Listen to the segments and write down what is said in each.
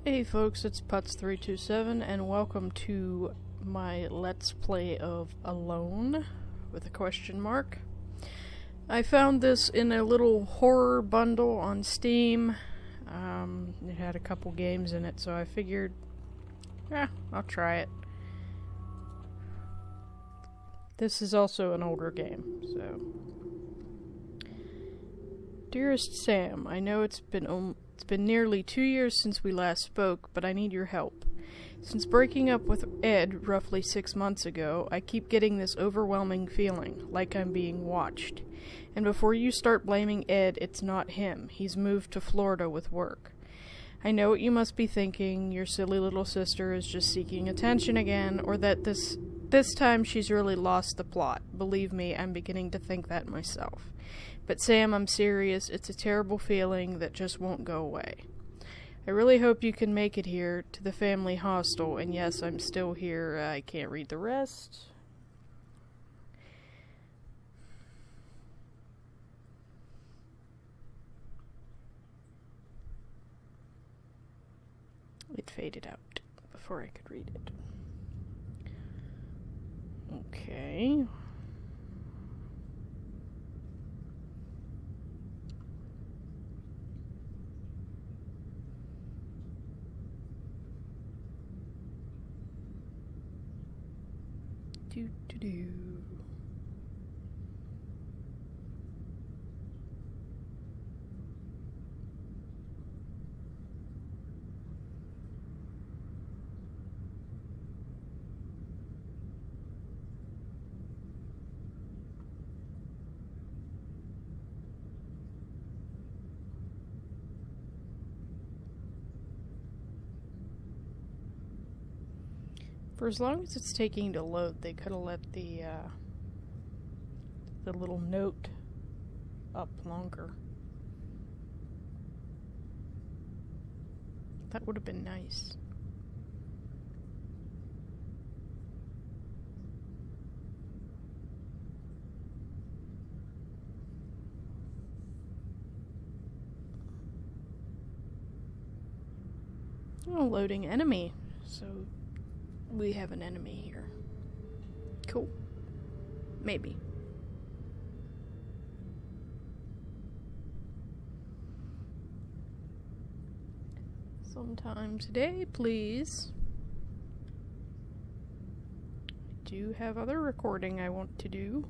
Hey folks, it's Putz327 and welcome to my Let's Play of Alone, with a question mark. I found this in a little horror bundle on Steam. It had a couple games in it, so I figured, I'll try it. This is also an older game, so... Dearest Sam, I know it's been nearly 2 years since we last spoke, but I need your help. Since breaking up with Ed roughly 6 months ago, I keep getting this overwhelming feeling, like I'm being watched. And before you start blaming Ed, it's not him. He's moved to Florida with work. I know what you must be thinking, your silly little sister is just seeking attention again, or that this time she's really lost the plot. Believe me, I'm beginning to think that myself. But Sam, I'm serious, it's a terrible feeling that just won't go away. I really hope you can make it here to the family hostel, and yes, I'm still here. I can't read the rest. It faded out before I could read it. Okay. Do. For as long as it's taking to load, they could have let the little note up longer. That would have been nice. Oh, loading enemy. So we have an enemy here. Cool. Maybe. Sometime today, please. I do have other recording I want to do.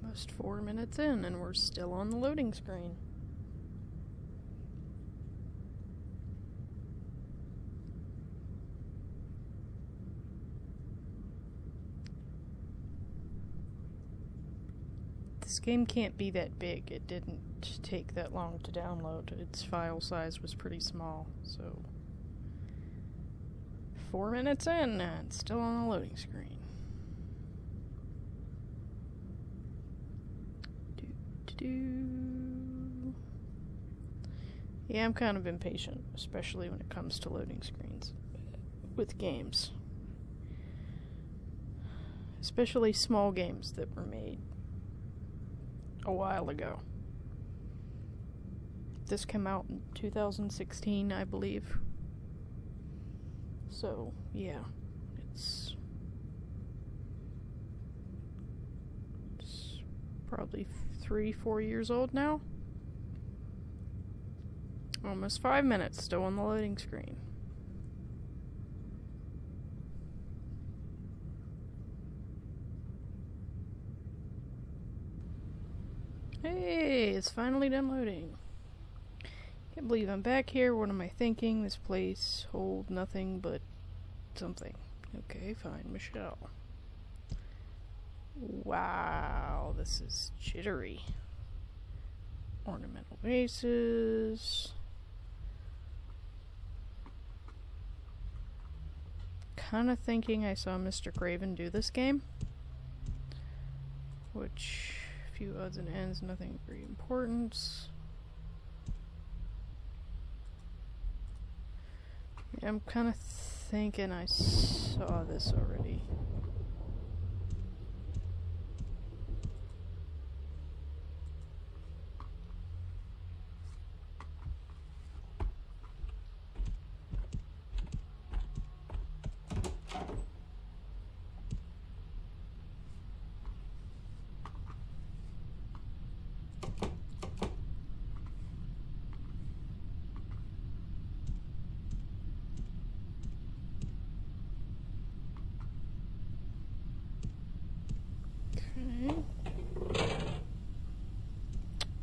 Almost 4 minutes in, and we're still on the loading screen. This game can't be that big. It didn't take that long to download. Its file size was pretty small, so... 4 minutes in, and still on the loading screen. Yeah, I'm kind of impatient, especially when it comes to loading screens with games. Especially small games that were made a while ago. This came out in 2016, I believe. So, yeah, it's probably 3-4 years old now. Almost 5 minutes, still on the loading screen. Hey, it's finally done loading. Can't believe I'm back here. What am I thinking? This place holds nothing but something. Okay, fine, Michelle. Wow, this is jittery. Ornamental vases. Kinda thinking I saw Mr. Craven do this game. which, a few odds and ends, nothing of great importance. Yeah, I'm kind of thinking I saw this already.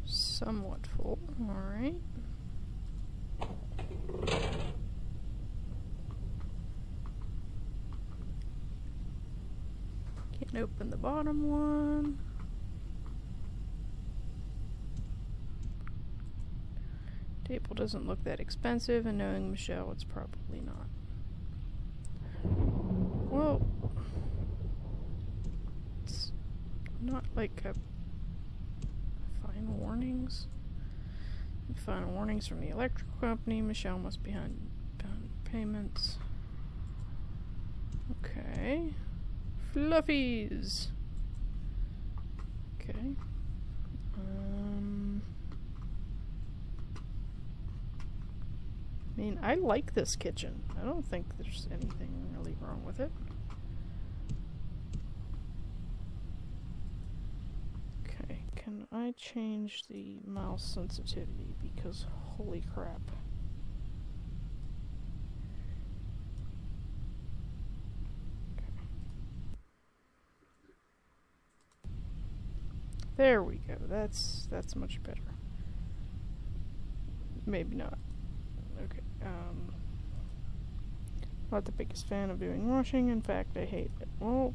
Somewhat full. Alright. Can't open the bottom one. Table doesn't look that expensive, and knowing Michelle, it's probably not. Well, it's not like a final warnings. Final warnings from the electrical company. Michelle must be behind payments. Okay. Fluffies. Okay. I mean, I like this kitchen. I don't think there's anything really wrong with it. Okay, can I change the mouse sensitivity? Because holy crap. Okay. There we go. That's much better. Maybe not. Okay. Not the biggest fan of doing washing. In fact, I hate it. Well.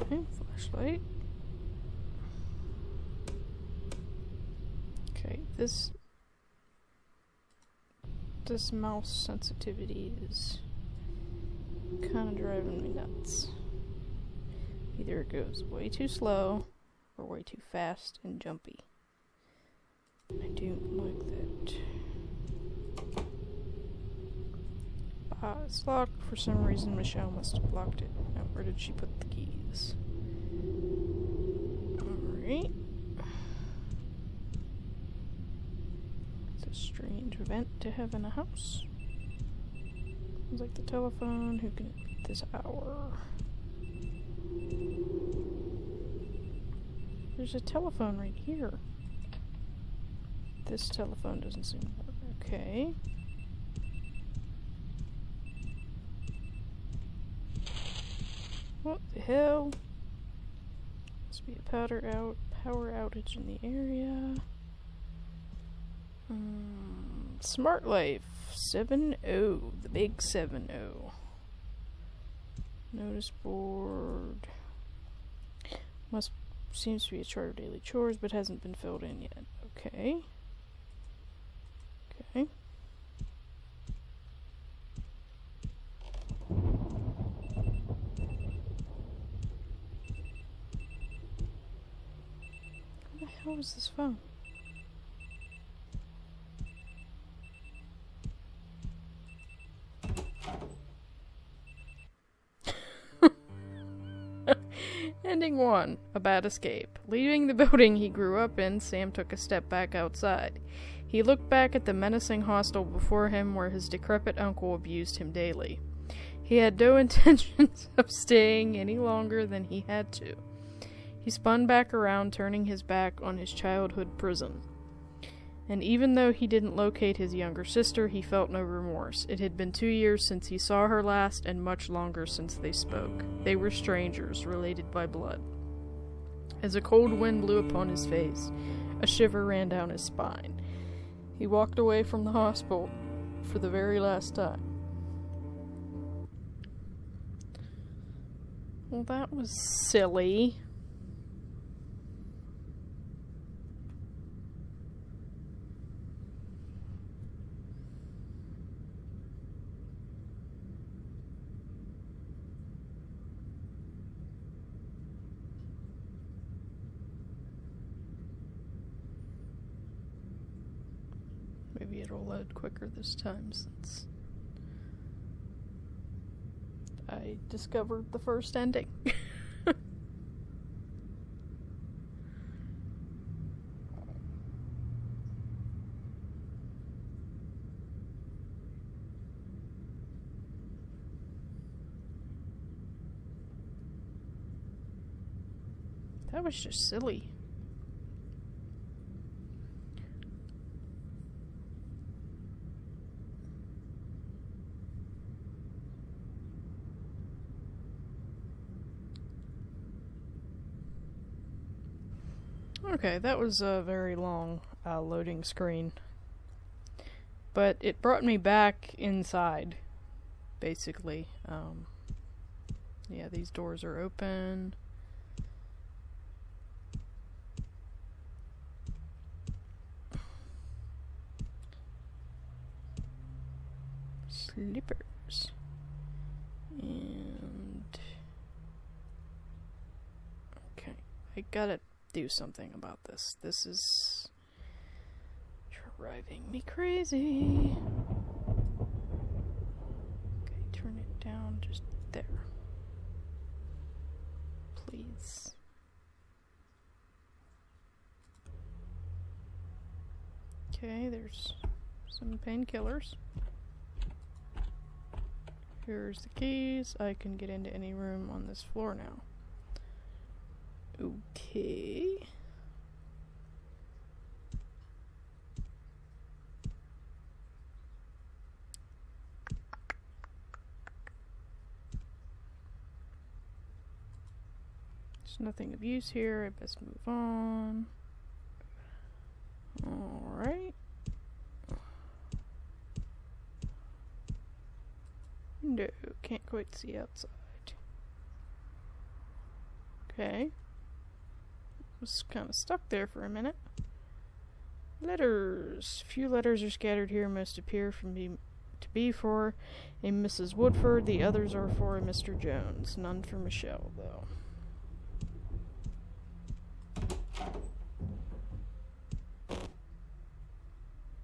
Okay, flashlight. Okay, this mouse sensitivity is kind of driving me nuts. Either it goes way too slow or way too fast and jumpy. I don't like that. It's locked. For some reason, Michelle must have locked it. Now, where did she put the keys? Alright. It's a strange event to have in a house. Sounds like the telephone. Who can it be at this hour? There's a telephone right here. This telephone doesn't seem to work. Okay. What the hell? Must be a power outage in the area. Smart Life 7.0, the big 7.0. Notice board. Seems to be a chart of daily chores, but hasn't been filled in yet. Okay. Okay. How is this phone? Ending 1. A bad escape. Leaving the building he grew up in, Sam took a step back outside. He looked back at the menacing hostel before him where his decrepit uncle abused him daily. He had no intentions of staying any longer than he had to. He spun back around, turning his back on his childhood prison. And even though he didn't locate his younger sister, he felt no remorse. It had been 2 years since he saw her last, and much longer since they spoke. They were strangers, related by blood. As a cold wind blew upon his face, a shiver ran down his spine. He walked away from the hospital for the very last time. Well, that was silly. Maybe it'll load quicker this time since I discovered the first ending. That was just silly. Okay, that was a very long loading screen. But it brought me back inside, basically. Yeah, these doors are open. Slippers. And... okay, I gotta do something about this. This is driving me crazy. Okay, turn it down just there. Please. Okay, there's some painkillers. Here's the keys. I can get into any room on this floor now. Okay. There's nothing of use here. I best move on. Alright. No, can't quite see outside. Okay. Was kind of stuck there for a minute. Letters. Few letters are scattered here. Most appear to be for a Mrs. Woodford. The others are for a Mr. Jones. None for Michelle, though.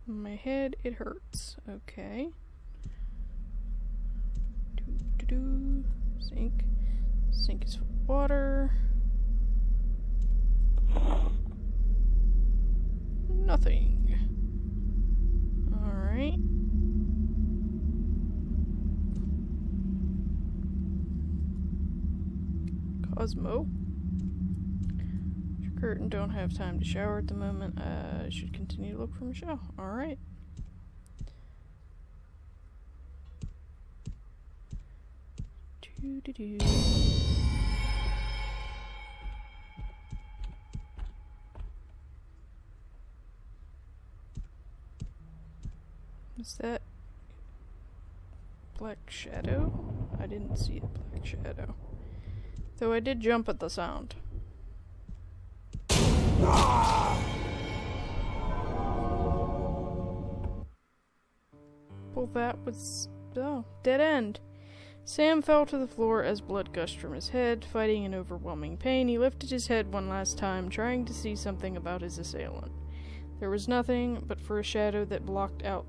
My head, it hurts. Okay. Sink. Sink is full of water. Nothing. Alright. Cosmo. Curtain, don't have time to shower at the moment. I should continue to look for Michelle. Alright. Doo-doo-doo. Is that Black Shadow? I didn't see a Black Shadow. Though I did jump at the sound. Well, that was... oh, dead end. Sam fell to the floor as blood gushed from his head. Fighting an overwhelming pain, he lifted his head one last time, trying to see something about his assailant. There was nothing but for a shadow that blocked out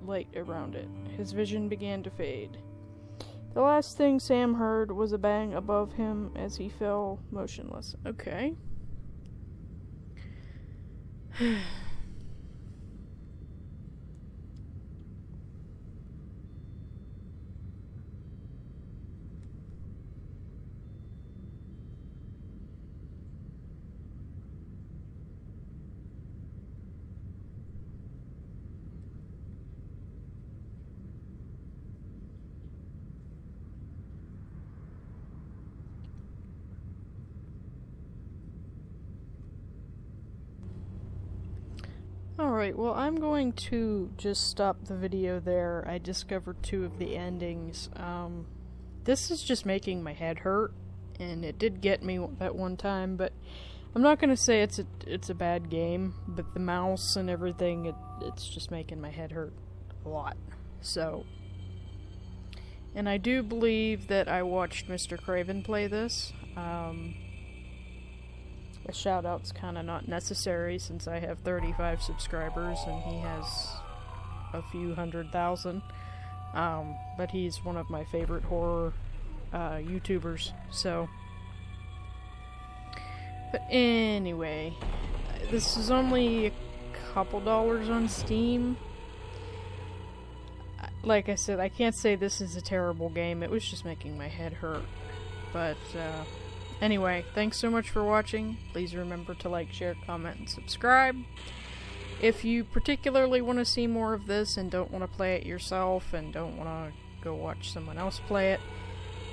light around it. His vision began to fade. The last thing Sam heard was a bang above him as he fell motionless. Okay. Alright, well, I'm going to just stop the video there. I discovered 2 of the endings. This is just making my head hurt, and it did get me that one time, but I'm not gonna say it's a bad game, but the mouse and everything, it's just making my head hurt a lot. So, and I do believe that I watched Mr. Craven play this. A shout out's kind of not necessary since I have 35 subscribers and he has a few 100,000. But he's one of my favorite horror YouTubers, so. But anyway, this is only a couple dollars on Steam. Like I said, I can't say this is a terrible game. It was just making my head hurt. But, anyway, thanks so much for watching. Please remember to like, share, comment, and subscribe. If you particularly want to see more of this and don't want to play it yourself and don't want to go watch someone else play it,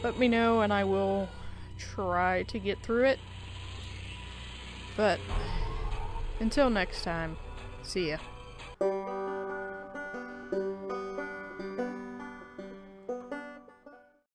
let me know and I will try to get through it. But, until next time, see ya.